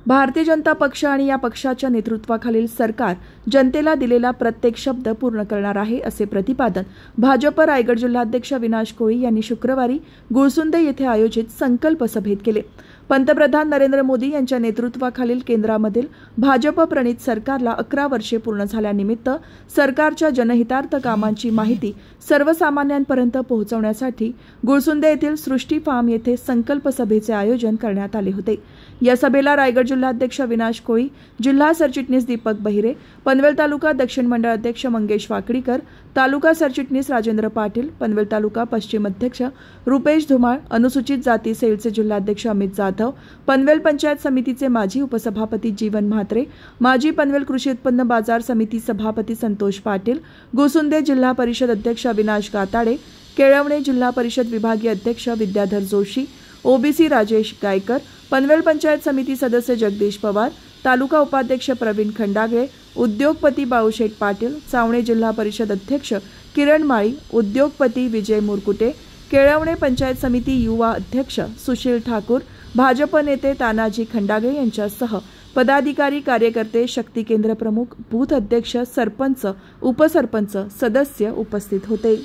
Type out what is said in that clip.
भारतीय जनता पक्ष आणि या पक्षाच्या नेतृत्वाखालील सरकार जनतेला दिलेला प्रत्येक शब्द पूर्ण करणार आहे, असे प्रतिपादन भाजप रायगड जिल्हाध्यक्ष विनाश कोळी यांनी शुक्रवारी गुळसुंदे येथे आयोजित संकल्प सभेत केले। पंतप्रधान नरेंद्र मोदी यांच्या नेतृत्वाखालील केंद्रामधील भाजप प्रणित सरकारला 11 वर्षे पूर्ण झाल्यानिमित्त सरकारच्या जनहितार्थ कामांची माहिती सर्वसामान्यांपर्यंत पोहोचवण्यासाठी गुळसुंदे येथील सृष्टी फार्म येथे संकल्प सभेचे आयोजन करण्यात आले होते। या सभेला रायगड जिल्हाध्यक्ष विनाश कोळी, जिल्हा सरचिटणीस दीपक बहिरे, पनवेल तालुका दक्षिण मंडळ अध्यक्ष मंगेश वाकडीकर, तालुका सरचिटणीस राजेंद्र पाटील, पनवेल तालुका पश्चिम अध्यक्ष रुपेश धुमाळ, अनुसूचित जाती सेलचे जिल्हाध्यक्ष अमित जाधव, पनवेल पंचायत समितीचे माजी उपसभापती जीवन म्हात्रे, माजी पनवेल कृषी उत्पन्न बाजार समिती सभापती संतोष पाटील, गुळसुंदे जिल्हा परिषद अध्यक्ष अविनाश गाताडे, केळवणे जिल्हा परिषद विभागीय अध्यक्ष विद्याधर जोशी, ओबीसी राजेश गायकर, पनवेल पंचायत समिती सदस्य जगदीश पवार, तालुका उपाध्यक्ष प्रवीण खंडागळे, उद्योगपती बाळूशेठ पाटील, चावणे जिल्हा परिषद अध्यक्ष किरण माळी, उद्योगपती विजय मुरकुटे, केळवणे पंचायत समिती युवा अध्यक्ष सुशील ठाकूर, भाजप नेते तानाजी खंडागळे यांच्यासह पदाधिकारी, कार्यकर्ते, शक्ती केंद्र प्रमुख, बूथ अध्यक्ष, सरपंच, उपसरपंच, सदस्य उपस्थित होते।